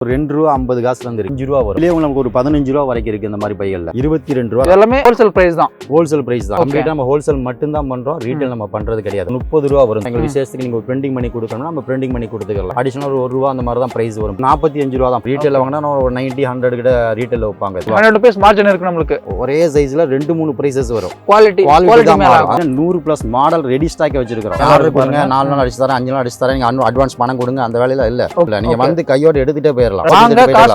₹2.50 ₹5 வரும். இதுலயே உங்களுக்கு ஒரு ₹15 வரைக்கும் இருக்கு இந்த மாதிரி பைகள்ல. ₹22. எல்லாமே ஹோல்சேல் பிரைஸ் தான். ஹோல்சேல் பிரைஸ் தான். கம்ப்ளீட்டா நம்ம ஹோல்சேல் மட்டும் தான் பண்றோம். ரீட்டைல் நம்ம பண்றது கிடையாது. ₹30 வரும். எங்க விசேஷத்துக்கு நீங்க பிரிண்டிங் பண்ணி கொடுக்கணும்னா நம்ம பிரிண்டிங் பண்ணி கொடுத்துக்கலாம். அடிஷனல் ₹1 அந்த மாதிரி தான் பிரைஸ் வரும். ₹45 தான். ரீட்டைல் வாங்கினா ஒரு 90, 100 கிட்ட ரீட்டைல் வைப்பாங்க. 100 பீஸ் மார்ஜின் இருக்கு நமக்கு. ஒரே சைஸ்ல 2-3 பிரைசஸ் வரும். குவாலிட்டி தான் மாறும். 100+ மாடல் ரெடி ஸ்டாக் வச்சிருக்கோம். ஆர்டர் பண்ணுங்க, 4 நாள் அடிச்சு தரேன், 5 நாள் அடிச்சு தரேன், நீங்க அட்வான்ஸ் பணம் கொடுங்க, அந்த வேலையில இல்ல. நீங்க வந்து கையோட எடுத்துட்டே போயிடலாம்.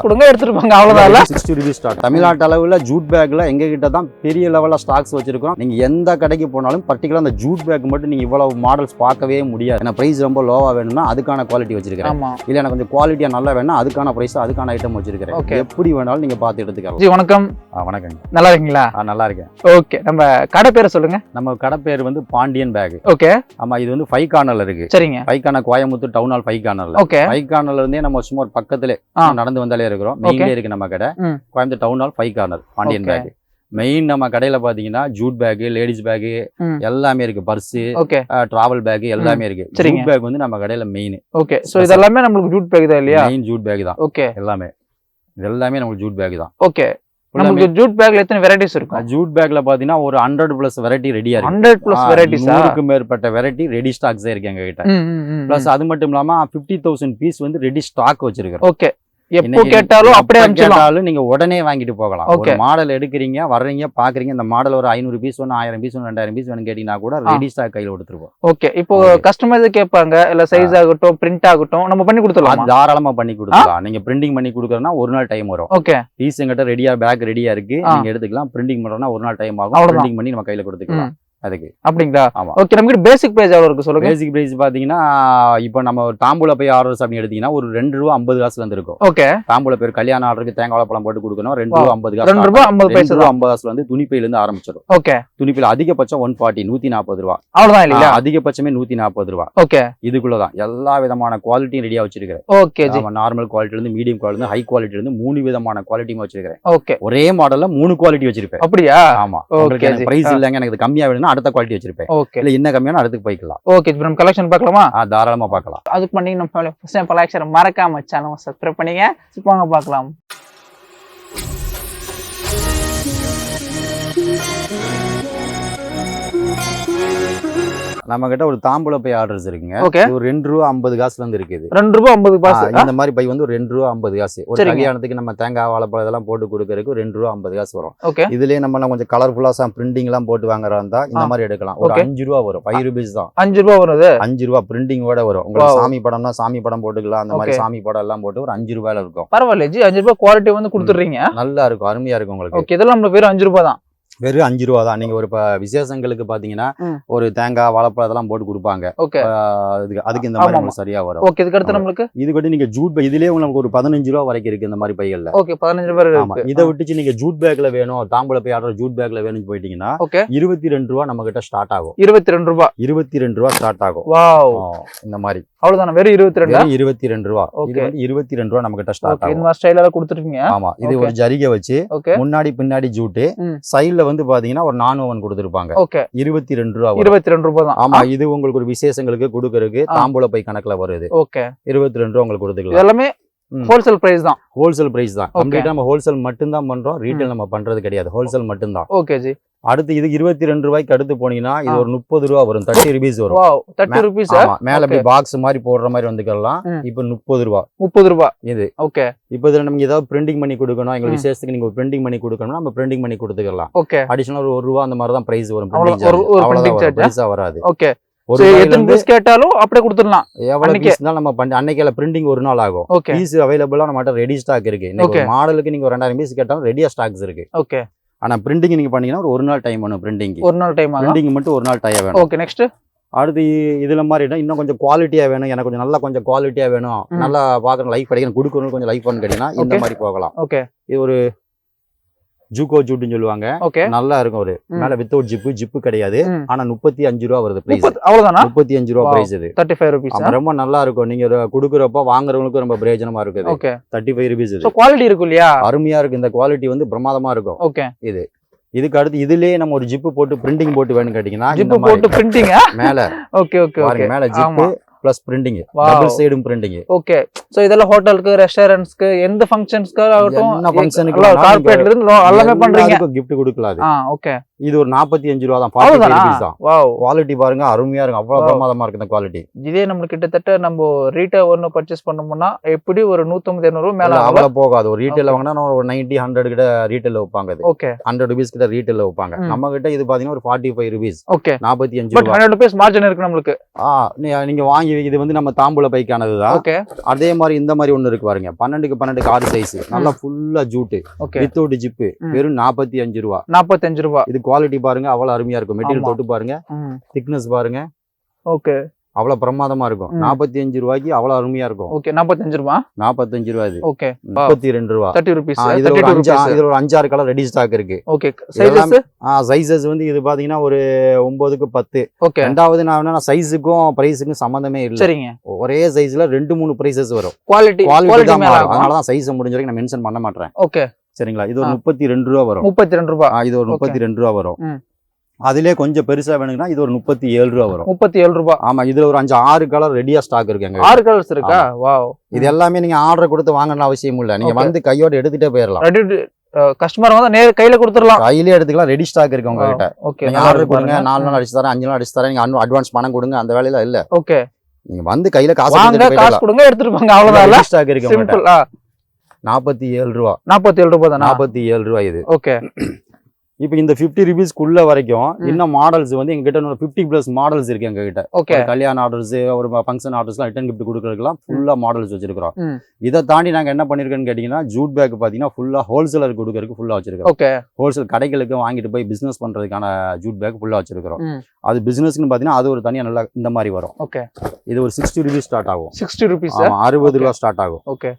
கொடுங்க எடுத்துட்டு போங்க, அவ்வளவுதான். ₹60 ஸ்டார்ட். தமிழ்நாட்டு அளவுல ஜூட் பேக்ல எங்க கிட்ட தான் பெரிய லெவல்ல ஸ்டாக்ஸ் வச்சிருக்கோம். நீங்க எந்த கடைக்கு போனாலும் பர்టిక్యులர் அந்த ஜூட் பேக் மட்டும் நீங்க இவ்வளவு மாடல்ஸ் பார்க்கவே முடியாது. ஏன்னா பிரைஸ் ரொம்ப லோவா வேணும்னா அதுக்கான குவாலிட்டி வச்சிருக்கேன். இல்ல எனக்கு கொஞ்சம் குவாலிட்டியா நல்லா வேணும்னா அதுக்கான பிரைஸ் அதுக்கான ஐட்டம் வச்சிருக்கேன். எப்படி வேணாலும் நீங்க பார்த்து எடுத்துக்கலாம். ஜி வணக்கம். வணக்கம். நல்லா இருக்கீங்களா? நல்லா இருக்கேன். ஓகே, நம்ம கடை பேரை சொல்லுங்க. நம்ம கடை பேர் வந்து பாண்டியன் பேக். ஓகே. ஆமா, இது வந்து 5 கார்னர்ல இருக்கு. சரிங்க. 5 கார்னர் கோயம்புத்தூர் டவுன் ஹால் 5 கார்னர்ல. ஓகே. 5 கார்னர்ல இருந்தே நம்ம சும்மா பக்கத்துல நடந்து வந்தாலே இருக்கிறோம். மெயின்ல இருக்கு நம்ம கடை. Coimbatore town hall 5 corner Pandian bag. Main நம்ம கடையில பாத்தீங்கன்னா ஜூட் பேக், லேடிஸ் பேக் எல்லாமே இருக்கு. பர்ஸ், டிராவல் பேக் எல்லாமே இருக்கு. ஜூட் பேக் வந்து நம்ம கடையில மெயின். ஓகே, சோ இதெல்லாம் நமக்கு ஜூட் பேக் தான் இல்லையா? மெயின் ஜூட் பேக் தான். ஓகே, எல்லாமே இதெல்லாமே நமக்கு ஜூட் பேக் தான். ஓகே. நமக்கு ஜூட் பேக்ல எத்தனை வெரைட்டிஸ் இருக்கும்? ஜூட் பேக்ல பாத்தீங்கன்னா ஒரு 100+ வெரைட்டி ரெடியா இருக்கு. 100+ வெரைட்டிஸ், 100க்கு மேற்பட்ட வெரைட்டி ரெடி ஸ்டாக்ஸ் இருக்கு எங்க கிட்ட. பிளஸ் அது மட்டும் இல்லாம 50,000 பீஸ் வந்து ரெடி ஸ்டாக் வச்சிருக்கோம். ஓகே, எப்போ கேட்டாலும் அப்படியே அனுப்பிச்சலாம். நீங்க உடனே வாங்கிட்டு போகலாம். ஒரு மாடல் எடுக்கிறீங்க, வர்றீங்க, பாக்குறீங்க, இந்த மாடல் ஒரு 500 பீஸ் வேணும், 1000 பீஸ் வேணும், 2000 பீஸ் வேணும் கேட்டீங்கன்னா கூட ரெடி ஸ்டாக் கையில கொடுத்துருவோம். ஓகே, இப்போ கஸ்டமர்ஸ் கேட்பாங்க, இல்ல சைஸ் ஆகட்டும், பிரிண்ட் ஆகட்டும், நம்ம பண்ணி கொடுத்துடலாம். தாராளமா பண்ணி கொடுத்துடலாம். நீங்க பிரிண்டிங் பண்ணி கொடுக்கறனா ஒரு நாள் டைம் வரும். ஓகே, பீஸ் எங்கிட்ட ரெடியா பேக் ரெடியா இருக்கு, நீங்க எடுத்துக்கலாம். பிரிண்டிங் பண்றோம்னா ஒரு நாள் டைம் ஆகும். பிரிண்டிங் பண்ணி நம்ம கையில கொடுத்துக்கலாம். அதுக்கு அப்படிங்களா? ஓகே, நமக்கு பேசிக் பிரைஸ் எவ்வளவு இருக்கு சொல்லுங்க. பேசிக் பிரைஸ் பாத்தீங்கன்னா இப்போ நம்ம தாம்பூல போய் ஆர்டர்ஸ் அப்படி எடுத்தீங்கன்னா ஒரு ₹2.50 இருந்து இருக்கும். ஓகே, தாம்பூல பேர் கல்யாண ஆர்டருக்கு தேங்காய் பழம் போட்டு கொடுக்கணும். ₹2.50 ₹2.50 வந்து துணிப்பையில இருந்து ஆரம்பிச்சிடும். ஓகே, துணிப்பையில அதிகபட்சம் 140 ₹140 அவ்வளவுதான் இல்லையா? அதிகபட்சமே ₹140. ஓகே, இதுக்குள்ளதான் எல்லா விதமான குவாலிட்டியும் ரெடியா வச்சிருக்கேன். ஓகே, நார்மல் குவாலிட்டில இருந்து மீடியம் குவாலிட்டி இருந்து ஹை குவாலிட்டில இருந்து 3 விதமான குவாலிட்டியும் வச்சிருக்கேன். ஓகே, ஒரே மாடல்ல 3 குவாலிட்டி வச்சிருப்பேன். அப்படியா? ஆமா. உங்களுக்கு பிரைஸ் இல்லங்க, எனக்கு கம்மியா வேணும்னா அடுத்த குவாலிட்டி வச்சிருப்பேன். ஓகே, இல்ல இன்ன கம்மியான அடுத்துக்கு போய்க்கலாம். ஓகே, இப்போ நம்ம கலெக்ஷன் பார்க்கலாமா? தாராளமா பார்க்கலாம். அதுக்கு பண்ணி நம்ம ஃபர்ஸ்ட் டைம் கலெக்ஷன் மறக்காம சேனலை சப்ஸ்கிரைப் பண்ணீங்க. வாங்க பார்க்கலாம். நம்ம கிட்ட ஒரு தாம்பூல பை ஆர்டர்ஸ் இருக்குங்க. ஒரு ₹2.50 இருந்து இருக்குது. ₹2.50. இந்த மாதிரி பை வந்து ₹2.50. ஒரு கல்யாணத்துக்கு நம்ம தேங்காய் வாழைப்பழம் இதெல்லாம் போட்டு கொடுக்கறதுக்கு ₹2.50 வரும். இதுலயே நம்ம கொஞ்சம் கலர்ஃபுல்லா பிரிண்டிங் எல்லாம் போட்டு வாங்குறதா இருந்தா இந்த மாதிரி எடுக்கலாம். ஒரு ₹5 வரும். ₹5 தான். ₹5 வருது. ₹5 பிரிண்டிங்கோட வரும். உங்களுக்கு சாமி படம்னா சாமி படம் போட்டுக்கலாம். அந்த மாதிரி சாமி படம் எல்லாம் போட்டு ஒரு ₹5 இருக்கும். பரவாயில்ல ஜி, ₹5 குவாலிட்டி வந்து கொடுத்துறீங்க. நல்லா இருக்கும், அருமையா இருக்கும் உங்களுக்கு. ஓகே, இதெல்லாம் நம்ம வெறும் ₹5 தான். வெறும் ₹5 தான். நீங்க ஒரு விசேஷங்களுக்கு பாத்தீங்கன்னா ஒரு தேங்காய் வாழைப்பழம் அதெல்லாம் போட்டு கொடுப்பாங்க. அதுக்கு இந்த மாதிரி உங்களுக்கு சரியா வரும். ஓகே, இதுக்கு அடுத்து நம்மளுக்கு இது நீங்க ஜூட் பேக் இதுலயே உங்களுக்கு ஒரு ₹15 வரைக்கும் இருக்கு இந்த மாதிரி பைகள்ல. ஓகே, ₹15 இருக்கு. இதை விட்டுச்சு நீங்க ஜூட் பேக்ல வேணும், தாம்பூல போய் ஆர்டர் ஜூட் பேக்ல வேணும்னு போயிட்டீங்கன்னா ₹22 நம்ம கிட்ட ஸ்டார்ட் ஆகும். ₹22 ஸ்டார்ட் ஆகும். வாவ், இந்த மாதிரி அவ்வளவுதான். வெறும் ₹22. இது வந்து ₹22 நம்ம கிட்ட ஸ்டார்ட் ஆகும். இந்த ஸ்டைல்ல கொடுத்துருக்கீங்க. ஆமா, இது ஒரு ஜரிகை வச்சு முன்னாடி பின்னாடி ஜூட், சைடுல வந்து பாத்தீங்கன்னா ஒரு நான்வன் கொடுத்திருப்பாங்க. ₹22 தான். ஆமா, இது உங்களுக்கு ஒரு விசேஷங்களுக்கு கொடுக்கறதுக்கு தாம்பூல பை கணக்குல வருது. ஓகே, ₹22 உங்களுக்கு கொடுத்துக்கலாம். எல்லாமே ஹோல்சேல் பிரைஸ் தான். ஹோல்சேல் பிரைஸ் தான். கம்ப்ளீட்டா நம்ம ஹோல்சேல் மட்டும் தான் பண்றோம். ரீட்டைல் நம்ம பண்றது கிடையாது. ஹோல்சேல் மட்டும் தான். Okay G. அடுத்து இது ₹22 அடுத்து போனீங்கன்னா இது ஒரு ₹30 வரும். ₹30 வரும். வாவ், ₹30. ஆமா, மேல அப்படியே பாக்ஸ் மாதிரி போடுற மாதிரி வந்துக்கலாம். இப்போ ₹30 இது. ஓகே, இப்போ இதுல நமக்கு ஏதாவது பிரிண்டிங் பண்ணி கொடுக்கணும், எங்க விசேஷத்துக்கு நீங்க பிரிண்டிங் பண்ணி கொடுக்கணும்னா நம்ம பிரிண்டிங் பண்ணி கொடுத்துக்கலாம். ஓகே, அடிஷனல் ₹1 அந்த மாதிரி தான் பிரைஸ் வரும். அவ்வளவுதான், பிரைஸா வராது. ஓகே, ஒரு எத்தனை பீஸ் கேட்டாலும் அப்படியே கொடுத்துடலாம். எவ்வளவு பீஸ் நம்ம அன்னைக்கு பிரிண்டிங் ஒரு நாள் ஆகும். பீஸ் அவைலபிளா நம்ம ரெடி ஸ்டாக் இருக்கு. இன்னைக்கு மாடலுக்கு நீங்க 2000 பீஸ் கேட்டாலும் ரெடியா ஸ்டாக்ஸ் இருக்கு. ஓகே, ஆனா பிரிண்டிங் நீங்க பண்ணீங்கன்னா ஒரு நாள் டைம் வேணும். பிரிண்டிங் மட்டும் ஒரு நாள் டைம் வேணும். ஓகே, நெக்ஸ்ட் அடுத்து இதுல மாதிரி இன்னும் கொஞ்சம் குவாலிட்டியா வேணும், எனக்கு கொஞ்சம் நல்லா கொஞ்சம் குவாலிட்டியா வேணும், நல்லா பாக்குற லைஃப் கிடைக்கணும், கொடுக்கணும் கொஞ்சம் லைஃப் பண்ணு கேட்டீங்கன்னா இந்த மாதிரி போகலாம். ஓகே, இது ஒரு ஜூகோ ஜூட்னு சொல்லுவாங்க. நல்லா இருக்கும். ஒரு மேல வித்தவுட் ஜிப்பு கிடையாது. ஆனா ₹35 வருது பிரைஸ். அவ்வளவுதானா? ₹35 பிரைஸ். இது ₹35. ரொம்ப நல்லா இருக்கும். நீங்க குடுக்குறப்ப வாங்குறவங்களுக்கு ரொம்ப பிரயோஜனமா இருக்குது. ₹35. இது குவாலிட்டி இருக்கும் இல்லையா? அருமையா இருக்கு. இந்த குவாலிட்டி வந்து பிரமாதமா இருக்கும். ஓகே, இதுக்கு அடுத்து இதுலயே நம்ம ஒரு ஜிப்பு போட்டு பிரிண்டிங் போட்டு வேணும் கேட்டீங்கன்னா ஜிப்பு போட்டு பிரிண்டிங் மேல. ஓகே, மேல ஜிப்பு பிளஸ் பிரிண்டிங், டபுள் சைடும் பிரிண்டிங். ஓகே. சோ இதெல்லாம் ஹோட்டலுக்கு, ரெஸ்டாரண்ட்ஸ்க்கு, எந்த ஃபங்க்ஷன்ஸ்க்கு ஆகட்டும், என்ன ஃபங்க்ஷனுக்கு கார்ப்பரேட்ல இருந்து எல்லாமே பண்றீங்க. gift கொடுக்கலாம். ஓகே. இது ஒரு 45 ரூபாய் தான், 45 rupees தான். வாவ், குவாலிட்டி பாருங்க, அருமையா இருக்கு, அவ்வளவு பிரமாதமா இருக்கு இந்த குவாலிட்டி. இதே நம்ம கிட்டத்தட்ட நம்ம ரீட்டைல் ஒன்னு பர்ச்சேஸ் பண்ணோம்னா எப்படி ஒரு 150 200 ரூபாய் மேல அவ்வளவு போகாது. ஒரு ரீட்டைல் வாங்கினா ஒரு 90 100 கிட்ட ரீட்டைல் வைப்பாங்க. ஓகே. 100 rupees கிட்ட ரீட்டைல் வைப்பாங்க. நம்ம கிட்ட இது பாத்தீங்கன்னா ஒரு 45 rupees. ஓகே. 45 ரூபாய். 100 rupees மார்ஜின் இருக்கு நமக்கு. நீங்க வாங்கி, இது வந்து நம்ம தாம்பூல பைக்கானது தான். ஓகே. அதே மாதிரி இந்த மாதிரி ஒன்னு இருக்கு பாருங்க, 12க்கு 12 6 சைஸ், நல்லா ஃபுல்லா ஜூட் வித்தவுட் ஜிப், வெறும் 45 ரூபாய். 45 ரூபாய். இது குவாலிட்டி பாருங்க, அவ்வளவு அருமையா இருக்கும். மெட்டீரியல் தொட்டு பாருங்க, திக்னஸ் பாருங்க. ஓகே. அவ்வளவு பிரமாதமா இருக்கும். 45 ரூபாய்க்கு அவ்வளவு அருமையா இருக்கும். ஓகே. 45 ரூபாய். 45 ரூபாய் இது. ஓகே. 32 ரூபாய். 30 rupees. இதுல ஒரு 5-6 கலர் ரெடி ஸ்டாக் இருக்கு. ஓகே. சைஸஸ்? சைஸஸ் வந்து இது பாத்தீங்கன்னா ஒரு 9க்கு 10. ஓகே. ரெண்டாவது நான் என்ன, சைஸுக்கும் பிரைஸுக்கும் சம்பந்தமே இல்ல. சரிங்க. ஒரே சைஸ்ல 2-3 பிரைசஸ் வரும். குவாலிட்டி தான் மாறும். அதனால தான் சைஸ் முடிஞ்ச வரைக்கும் நான் மென்ஷன் பண்ண மாட்டேன். ஓகே. சரிங்களா? இது ஒரு 32 ரூபாய் வரும். 32 ரூபாய். இது ஒரு 32 ரூபாய் வரும். அதுலயே கொஞ்சம் பெருசா வேணும்னா இது ஒரு 37 ரூபாய் வரும். 37 ரூபாய். ஆமா, இதுல ஒரு 5-6 கலர் ரெடியா ஸ்டாக் இருக்கு. 6 கலர்ஸ் இருக்கா? வாவ். இது எல்லாமே நீங்க ஆர்டர் கொடுத்து வாங்கணும் அவசியம் இல்ல. நீங்க வந்து கையோட எடுத்துட்டே போயிடலாம். கஸ்டமர் வந்து நேரா கையில கொடுத்துடலாம். கையிலே எடுத்துக்கலாம். ரெடி ஸ்டாக் இருக்கு உங்ககிட்ட. ஓகே. நீங்க ஆர்டர் கொடுங்க, 4 நாள் அடிச்சு தரேன், 5 நாள் அடிச்சு தரேன், நீங்க அட்வான்ஸ் பணம் கொடுங்க, அந்த வேலையில இல்ல. ஓகே. நீங்க வந்து கையில காசு கொடுங்க, எடுத்துட்டு போங்க, அவ்வளவுதான். ஸ்டாக் இருக்கு சிம்பிள். 47 ரூபாய். 47 ரூபாய் தானா? 47 ரூபாய் இது. ஓகே. இப்போ இந்த 50 rupeesக்குள்ள வரைக்கும் இன்னும் மாடல்ஸ் வந்து எங்க கிட்ட 50+ மாடல்ஸ் இருக்கு எங்க கிட்ட. ஓகே. கல்யாண ஆர்டர்ஸ், ஒரு ஃபங்க்ஷன் ஆர்டர்ஸ்லாம் ரிட்டர்ன் கிஃப்ட் கொடுக்கறதுக்குலாம் ஃபுல்லா மாடல்ஸ் வச்சிருக்கோம். இதை தாண்டி நாங்க என்ன பண்ணிருக்கோம்னு கேட்டீங்கன்னா, ஜூட் பேக் பாத்தீங்கன்னா ஃபுல்லா ஹோல்சேலர் கொடுக்கறதுக்கு ஃபுல்லா வச்சிருக்கோம். ஓகே. ஹோல்சேல் கடைகளுக்கு வாங்கிட்டு போய் பிசினஸ் பண்றதுக்கான ஜூட் பேக் ஃபுல்லா வச்சிருக்கோம். அது பிசினஸ்க்கு பாத்தீங்கன்னா அது ஒரு தனியா நல்லா இந்த மாதிரி வரும். ஓகே. இது ஒரு 60 rupees ஸ்டார்ட் ஆகும். 60 rupees. 60 ரூபாய் ஸ்டார்ட் ஆகும். ஓகே.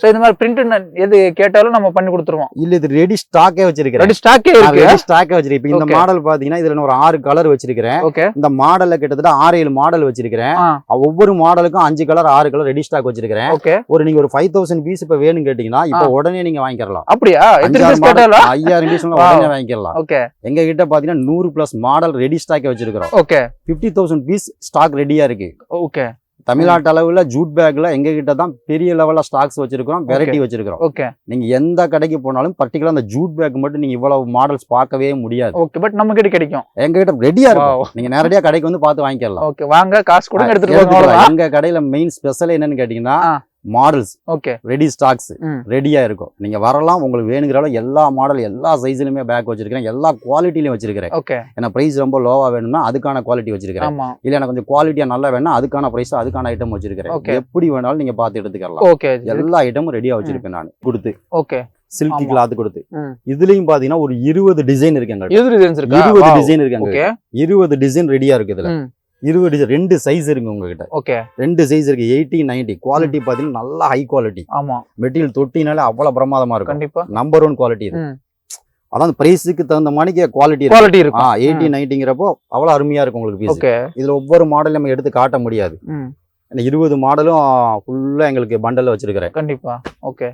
சோ இந்த மாதிரி பிரிண்ட் எது கேட்டாலும் நம்ம பண்ணி கொடுத்துருவோம். இல்ல, இது ரெடி ஸ்டாக்கே வச்சிருக்கேன். ரெடி ஸ்டாக்கே இருக்கு. ரெடி ஸ்டாக்கே வச்சிருக்கேன். இந்த மாடல் பாத்தீங்கன்னா இதுல ஒரு 6 கலர் வச்சிருக்கேன். ஓகே. இந்த மாடல்ல கிட்டத்தட்ட 6-7 மாடல் வச்சிருக்கேன். ஒவ்வொரு மாடலுக்கும் 5 கலர் 6 கலர் ரெடி ஸ்டாக் வச்சிருக்கேன். ஓகே. நீங்க ஒரு 5000 பீஸ் இப்ப வேணும் கேட்டீங்கன்னா இப்ப உடனே நீங்க வாங்கிக்கலாம். அப்படியா? எத்தனை பீஸ் கேட்டாலும் 5000 பீஸ் உடனே வாங்கிக்கலாம். ஓகே. எங்க கிட்ட பாத்தீங்கன்னா 100+ மாடல் ரெடி ஸ்டாக்கே வச்சிருக்கோம். ஓகே. 50,000 பீஸ் ஸ்டாக் ரெடியா இருக்கு. ஓகே. தமிழ்நாட்டு அளவுல ஜூட் பேக்ல எங்க கிட்ட தான் பெரிய லெவல்ல ஸ்டாக்ஸ் வச்சிருக்கோம், வெரைட்டி வச்சிருக்கோம். ஓகே. நீங்க எந்த கடைக்கு போனாலும் பர்టిక్యులர் அந்த ஜூட் பேக் மட்டும் நீங்க இவ்வளவு மாடல்ஸ் பார்க்கவே முடியாது. ஓகே. பட் நம்ம கிட்ட கிடைக்கும். எங்க கிட்ட ரெடியா இருக்கும். நீங்க நேரடியா கடைக்கு வந்து பார்த்து வாங்கிக்கலாம். ஓகே. வாங்க, காசு கொடுங்க, எடுத்துட்டு போங்க. எங்க கடையில மெயின் ஸ்பெஷல் என்னன்னு கேட்டீங்கன்னா மாடல்ஸ். ஓகே. ரெடி ஸ்டாக்ஸ் ரெடியா இருக்கும். நீங்க வரலாம், உங்களுக்கு வேணுங்கிற எல்லா மாடல் எல்லா சைஸ்லயுமே பேக் வச்சிருக்கேன், எல்லா குவாலிட்டிலயும் வச்சிருக்கேன். ஓகே. ஏன்னா பிரைஸ் ரொம்ப லோவா வேணும்னா அதுக்கான குவாலிட்டி வச்சிருக்கேன். இல்ல எனக்கு கொஞ்சம் குவாலிட்டியா நல்லா வேணும்னா அதுக்கான பிரைஸ் அதுக்கான ஐட்டம் வச்சிருக்கேன். எப்படி வேணாலும் நீங்க பார்த்து எடுத்துக்கலாம். ஓகே. எல்லா ஐட்டமும் ரெடியா வச்சிருப்பேன் நான் கொடுத்து. ஓகே. சில்கி கிளாத் கொடுத்து. இதுலயும் பாத்தீங்கன்னா ஒரு 20 டிசைன் இருக்கு. 20 டிசைன் இருக்கு. 20 டிசைன் ரெடியா இருக்கு. இதுல 20 டிசைன், 2 சைஸ் இருக்கு உங்ககிட்ட. ஓகே. 2 சைஸ் இருக்கு. 80, 90. குவாலிட்டி பாத்தீங்கன்னா நல்ல ஹை குவாலிட்டி. ஆமா. மெட்டீரியல் தொட்டினாலே அவ்வளவு பிரமாதமா இருக்கும். கண்டிப்பா. நம்பர் 1 குவாலிட்டி இது. அதான் பிரைஸுக்கு தகுந்த மாதிரி குவாலிட்டி இருக்கும். 80, 90ங்கிறப்போ அவ்வளவு அருமையா இருக்கும் உங்களுக்கு பீஸ். ஓகே. இதுல ஒவ்வொரு மாடல் நம்ம எடுத்து காட்ட முடியாது. 20 மாடலும் ஃபுல்லா எங்களுக்கு பண்டல்ல வச்சிருக்கிறேன். கண்டிப்பா. ஓகே.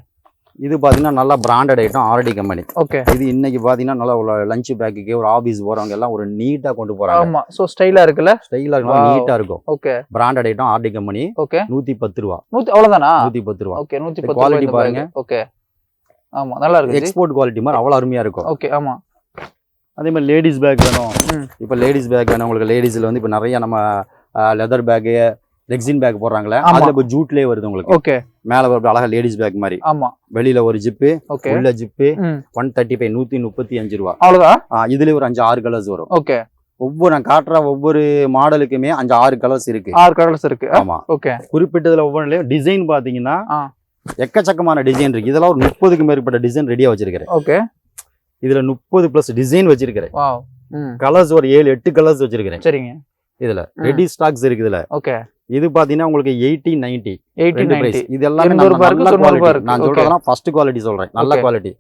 இது பாத்தீங்கன்னா நல்லா branded item, RT company. Okay. இது இன்னைக்கு பாத்தீங்கன்னா நல்லா லஞ்ச் பேக்குக்கு, ஒரு ஆபீஸ் போறவங்க எல்லாம் ஒரு நீட்டா கொண்டு போறாங்க. ஆமா. சோ ஸ்டைலா இருக்குல்ல? ஸ்டைலா இருக்கும், நீட்டா இருக்கும். Okay. Branded item, RT company. Okay. 110 ரூபாய். அவ்வளவுதானா? 110 ரூபாய். ஓகே. 110 குவாலிட்டி பாருங்க. ஓகே. ஆமா, நல்லா இருக்கு. எக்ஸ்போர்ட் குவாலிட்டி மாதிரி அவ்வளவு அருமையா இருக்கும். ஓகே. ஆமா. அதே மாதிரி லேடிஸ் பேக் வேணும். இப்ப லேடிஸ் பேக் வேணும் உங்களுக்கு. லேடிஸ்ல வந்து இப்ப நிறைய நம்ம லெதர் பேக், ரெக்ஸின் பேக் போடுறாங்களே, அதுல இப்ப ஜூட்லயே வருது உங்களுக்கு. ஓகே. மேல ஒரு அழகா லேடிஸ் பேக் மாதிரி. ஆமா. வெளியில ஒரு ஜிப்பு, ஓகே. உள்ள ஜிப்பு, 135, 135 ரூபாய். அவ்வளவுதான். இதுல ஒரு 5-6 கலர்ஸ் வரும். ஓகே. நான் காட்டுற ஒவ்வொரு மாடலுக்குமே 5-6 கலர்ஸ் இருக்கு. 6 கலர்ஸ் இருக்கு. ஆமா. ஓகே. குறிப்பிட்டதுல ஒவ்வொன்றுலயும் டிசைன் பாத்தீங்கன்னா எக்கச்சக்கமான டிசைன் இருக்கு. இதெல்லாம் ஒரு 30க்கு மேற்பட்ட டிசைன் ரெடியா வச்சிருக்கிறேன். ஓகே. இதுல 30+ டிசைன் வச்சிருக்கிறேன். வாவ். கலர்ஸ் ஒரு 7-8 கலர்ஸ் வச்சிருக்கிறேன். சரிங்க. இதுல ரெடி ஸ்டாக்ஸ் இருக்கு. இதுல ஓகே. இது பாத்தீங்கன்னா உங்களுக்கு 80, 90. இது எல்லாமே நான் சொல்றேன் ஃபர்ஸ்ட் குவாலிட்டி சொல்றேன். நல்ல குவாலிட்டி.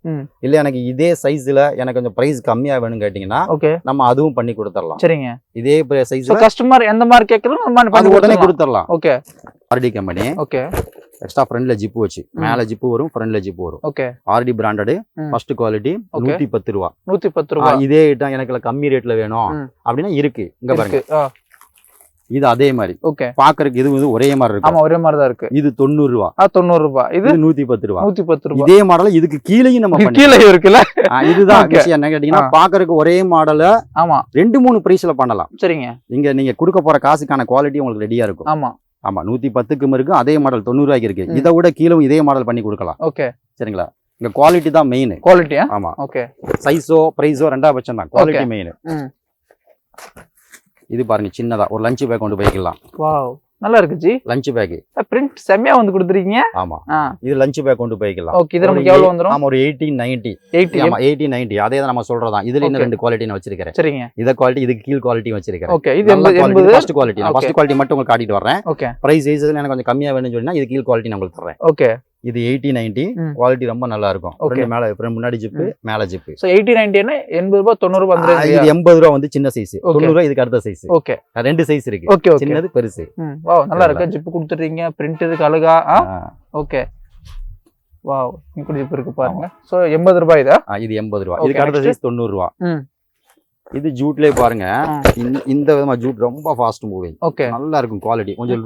இல்ல எனக்கு இதே சைஸ்ல எனக்கு கொஞ்சம் பிரைஸ் கம்மியா வேணும் கேட்டீங்கன்னா நம்ம அதுவும் பண்ணி கொடுத்துடலாம். சரிங்க. இதே சைஸ்ல கஸ்டமர் எந்த மாதிரி கேக்குறோம் நம்ம பண்ணி உடனே கொடுத்துடலாம். Okay. RT company. Okay. Extra ஃப்ரண்ட்ல ஜிப் வச்சு, மேல ஜிப் வரும், ஃப்ரண்ட்ல ஜிப் வரும். Okay. RT branded, first quality, 110 ரூபாய். 110 ரூபாய். இதே ஐட்டம் எனக்கு கம்மி ரேட்ல வேணும் அப்படின்னா இருக்கு. இங்க பாருங்க. இது அதே மாதிரி ஓகே பாக்குறதுக்கு இது வந்து ஒரே மாதிரி இருக்கும் ஆமா ஒரே மாதிரி தான் இருக்கு இது 90 ரூபா 90 ரூபாய் இது 110 ரூபா 110 ரூபாய் இதே மாடல் இதுக்கு கீழேயும் நம்ம கீழே இருக்குல்ல இதுதான் விஷயம் என்ன கேட்டீங்கன்னா பாக்குறதுக்கு ஒரே மாடல ஆமா 2-3 பிரைஸ்ல பண்ணலாம் சரிங்க இங்க நீங்க கொடுக்க போற காசுக்கான குவாலிட்டி உங்களுக்கு ரெடியா இருக்கும் ஆமா ஆமா 110க்கும் இருக்கு அதே மாடல் 90 ரூபாய்க்கு இருக்கு இதை விட கீழே இதே மாடல் பண்ணி கொடுக்கலாம் ஓகே சரிங்களா இங்க குவாலிட்டி தான் மெயின் குவாலிட்டியா ஆமா ஓகே சைஸோ பிரைஸோ ரெண்டாவது பட்சம் தான் குவாலிட்டி மெயின் இது பாருங்க சின்னதா ஒரு லஞ்ச் பேக் கொண்டு போய்க்கலாம் வாவ் நல்லா இருக்கு ஜி லஞ்ச் பேக் பிரிண்ட் செமையா வந்து கொடுத்துருக்கீங்க ஆமா இது லஞ்ச் பேக் கொண்டு போய்க்கலாம் ஓகே இது நமக்கு எவ்வளவு வந்துரும் ஆமா ஒரு 1890 ஆமா 1890 அதே தான் நம்ம சொல்றதா இதுல இன்னும் ரெண்டு குவாலிட்டி நான் வச்சிருக்கேன் சரிங்க இத குவாலிட்டி இதுக்கு கீழ் குவாலிட்டி வச்சிருக்கேன் ஓகே இது 80 ஃபர்ஸ்ட் குவாலிட்டி நான் ஃபர்ஸ்ட் குவாலிட்டி மட்டும் உங்களுக்கு காட்டிட்டு வரேன் ஓகே பிரைஸ் சைஸ்ல எனக்கு கொஞ்சம் கம்மியா வேணும்னு சொன்னா இது கீழ் குவாலிட்டி நான் உங்களுக்கு தரேன் ஓகே இது 8090 குவாலிட்டி ரொம்ப நல்லா இருக்கும் ஃப்ரண்ட் மேல ஃப்ரண்ட் முன்னாடி ஜிப் மேல ஜிப் சோ 8090 னா 80 ரூபாய் 90 ரூபாய் வந்துருது இது 80 ரூபாய் வந்து சின்ன சைஸ் 90 ரூபாய் இதுக்கு அடுத்த சைஸ் ஓகே ரெண்டு சைஸ் இருக்கு ஓகே ஓகே சின்னது பெருசு வாவ் நல்லா இருக்கு ஜிப் கொடுத்துறீங்க பிரிண்ட் இதுக்கு அழகா ஓகே வாவ் இங்க ஜிப் இருக்கு பாருங்க சோ 80 ரூபாய் இதா இது 80 ரூபாய் இதுக்கு அடுத்த சைஸ் 90 ரூபாய் இது ஜூட்லயே பாருங்க இந்த விதமா ஜூட் ரொம்ப ஃபாஸ்ட் மூவிங் ஓகே நல்லா இருக்கும் குவாலிட்டி கொஞ்சம்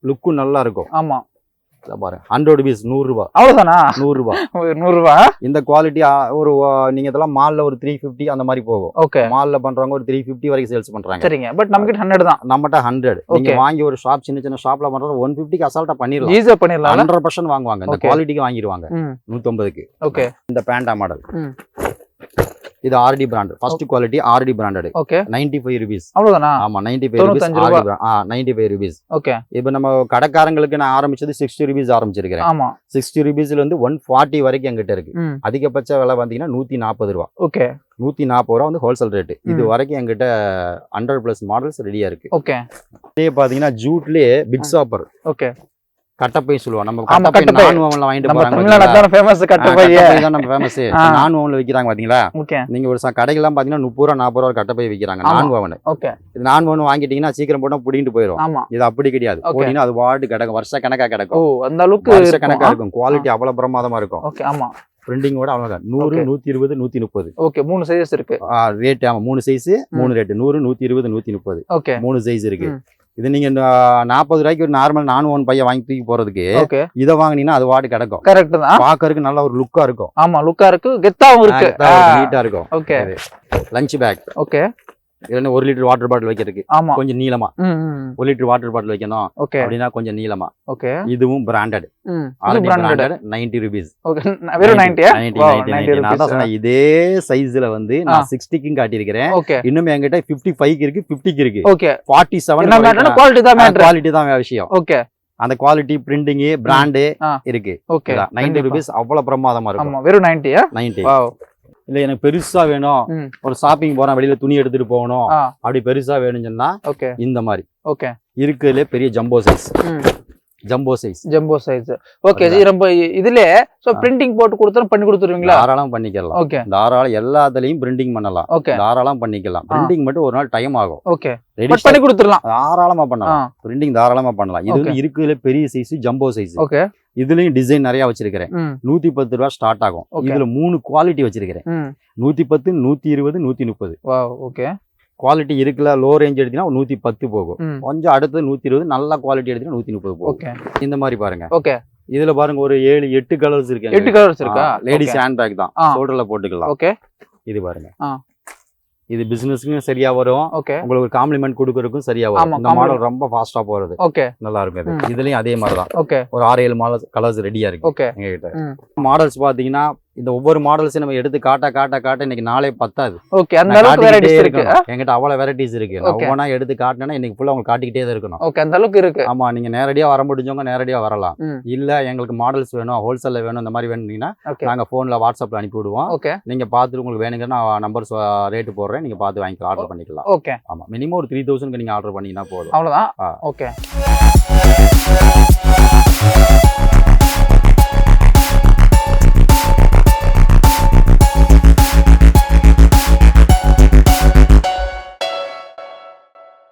லுக்கும் நல்லா இருக்கும் ஆமா பாரு 100 பீஸ் 100 ரூபாய் அவ்வளவுதானா 100 ரூபாய் 100 ரூபாய் இந்த குவாலிட்டி ஒரு நீங்க இதெல்லாம் மால்ல ஒரு 350 அந்த மாதிரி போகும் ஓகே மால்ல பண்றவங்க ஒரு 350 வரைக்கும் சேல்ஸ் பண்றாங்க சரிங்க பட் நமக்கு 100 தான் நம்மட்ட 100 நீங்க வாங்கி ஒரு ஷாப் சின்ன ஷாப்ல பண்றது 150 க்கு அசால்ட்டா பண்ணிரலாம் ஈஸியா பண்ணிரலாம் 100% வாங்குவாங்க இந்த குவாலிட்டிக்கு வாங்கிடுவாங்க 150 க்கு ஓகே இந்த பேண்டா மாடல் இது RT brand first quality RT branded okay 95 rupees அவ்வளவுதானா ஆமா 95 ரூபீஸ் 95 ரூபீஸ் ஓகே இப்போ நம்ம கடைக்காரங்களுக்கு நான் ஆரம்பிச்சது 60 ரூபீஸ் ஆரம்பிச்சிருக்கேன் ஆமா 60 ரூபீஸ்ல இருந்து 140 வரைக்கும் என்கிட்ட இருக்கு அதிகபட்ச விலை பாத்தீங்கன்னா 140 ரூபாய் ஓகே 140 ரூபா வந்து ஹோல்சேல் ரேட் இது வரைக்கும் என்கிட்ட 100+ மாடல்ஸ் ரெடியா இருக்கு ஓகே இதே பாத்தீங்கன்னா ஜூட்லயே பிக் ஷாப்பர் ஓகே கட்டப்பை சொல்லுவோம் நம்ம கட்டப்பை நான் ஓவன்ல வாங்கிட்டு போறாங்க தமிழ்நாட்டுல தான் ஃபேமஸ் கட்டப்பை தான் நம்ம ஃபேமஸ் நான் ஓவன்ல விக்கிறாங்க பாத்தீங்களா நீங்க ஒரு கடைகள்லாம் பாத்தீங்கன்னா 30 ரூபா 40 ரூபா கட்டப்பை விக்கிறாங்க நான் ஓவன் ஓகே இது நான் ஓவன் வாங்கிட்டீங்கன்னா சீக்கிரம் போட்டா புடிங்கிட்டு போயிடும் இது அப்படி கிடையாது போடினா அது வார்டு கிடக்கும் வருஷ கணக்கா கிடக்கும் ஓ அந்த அளவுக்கு வருஷ கணக்கா இருக்கும் குவாலிட்டி அவ்வளவு பிரமாதமா இருக்கும் ஓகே ஆமா பிரிண்டிங்கோட அவ்வளவுதான் 100 120 130 ஓகே மூணு சைஸ் இருக்கு ரேட் ஆமா மூணு சைஸ் மூணு ரேட் 100 120 130 ஓகே மூணு சைஸ் இருக்கு இது நீங்க 40 ரூபாய்க்கு ஒரு நார்மல் நான் ஒன் பையன் வாங்கி தூக்கி போறதுக்கு இதை வாங்கினீங்கன்னா அது வாட்டு கிடக்கும் கரெக்ட் தான் பாக்குறதுக்கு நல்ல ஒரு லுக்கா இருக்கும் ஆமா லுக்கா இருக்கு கெத்தாவும் இருக்கு நீட்டா இருக்கும் ஓகே லஞ்ச் பேக் ஓகே இதுல 1 லிட்டர் வாட்டர் பாட்டில் வைக்கிறதுக்கு ஆமா கொஞ்சம் நீளமா 1 லிட்டர் வாட்டர் பாட்டில் வைக்கணும் அப்படின்னா கொஞ்சம் நீளமா ஓகே இதுவும் பிராண்டட் பிராண்டட் 90 ரூபீஸ் ஓகே வெறும் 90 நான் தான் சொன்னேன் இதே சைஸ்ல வந்து நான் 60க்கும் காட்டியிருக்கிறேன் இன்னும் என்கிட்ட 55க்கு இருக்கு 50க்கு இருக்கு ஓகே 47 குவாலிட்டி தான் விஷயம் ஓகே அந்த குவாலிட்டி பிரிண்டிங் பிராண்ட் இருக்கு ஓகே 90 ரூபீஸ் அவ்வளவு பிரமாதமா இருக்கும் வெறும் 90 இல்ல எனக்கு பெருசா வேணும் ஒரு ஷாப்பிங் போறேன் வெளியில துணி எடுத்துட்டு போகணும் அப்படி பெருசா வேணும்னு சொன்னா இந்த மாதிரி இருக்குதுல பெரிய ஜம்போ சைஸ் ஓகே ரொம்ப இதுல சோ பிரிண்டிங் போட்டு கொடுத்தா பண்ணி கொடுத்துருவீங்களா தாராளம் பண்ணிக்கலாம் ஓகே தாராளம் எல்லாத்துலயும் பிரிண்டிங் பண்ணலாம் ஓகே தாராளம் பண்ணிக்கலாம் பிரிண்டிங் மட்டும் ஒரு நாள் டைம் ஆகும் ஓகே ரெடி பண்ணி கொடுத்துறலாம் தாராளமா பண்ணலாம் பிரிண்டிங் தாராளமா பண்ணலாம் இது வந்து இருக்குதுல பெரிய சைஸ் ஜம்போ சைஸ் ஓகே இதுலயும் டிசைன் நிறைய வச்சிருக்கிறேன் 110 ரூபாய் ஸ்டார்ட் ஆகும் இதுல 3 குவாலிட்டி வச்சிருக்கிறேன் 110 120 130 ஓகே குவாலிட்டி இருக்குல்ல லோ ரேஞ்ச் எடுத்தீங்கன்னா 110 போகும் கொஞ்சம் அடுத்து 120 நல்ல குவாலிட்டி எடுத்தீங்கன்னா 130 போகும் இந்த மாதிரி பாருங்க ஓகே இதுல பாருங்க ஒரு 7-8 கலர்ஸ் இருக்கு 8 கலர்ஸ் இருக்கா லேடிஸ் ஹேண்ட் பேக் தான் ஷோல்டர்ல போட்டுக்கலாம் ஓகே இது பாருங்க இது பிசினஸ்க்கும் சரியா வரும் உங்களுக்கு ஒரு காம்ப்ளிமெண்ட் கொடுக்கறதுக்கும் சரியா வரும் இந்த மாடல் ரொம்ப ஃபாஸ்டா போறது நல்லா இருக்கும் இதுலயும் அதே மாதிரி தான் ஒரு 6-7 மாடல் கலர்ஸ் ரெடியா இருக்கு எங்ககிட்ட மாடல்ஸ் பாத்தீங்கன்னா இந்த ஒவ்வொரு மாடல்ஸ் நம்ம எடுத்து காட்ட இன்னைக்கு நாளே பத்தாது ஓகே அந்த அளவுக்கு வெரைட்டிஸ் இருக்கு என்கிட்ட அவ்வளவு வெரைட்டிஸ் இருக்கு நான் ஒவ்வொண்ணா எடுத்து காட்டினா இன்னைக்கு ஃபுல்லா உங்களுக்கு காட்டிக்கிட்டே தான் இருக்கணும் ஓகே அந்த அளவுக்கு இருக்கு ஆமா நீங்க நேரடியா வர முடிஞ்சவங்க நேரடியா வரலாம் இல்ல எங்களுக்கு மாடல்ஸ் வேணும் ஹோல்சேல்ல வேணும் இந்த மாதிரி வேணும்னா நாங்க போன்ல வாட்ஸ்அப்ல அனுப்பி விடுவோம் நீங்க பாத்துட்டு உங்களுக்கு வேணுங்க நான் நம்பர்ஸ் ரேட் போடுறேன் நீங்க பார்த்து வாங்கி ஆர்டர் பண்ணிக்கலாம் ஓகே ஆமா மினிமம் ஒரு 3000 நீங்க ஆர்டர் பண்ணீங்கன்னா போதும் அவ்வளவுதான் ஓகே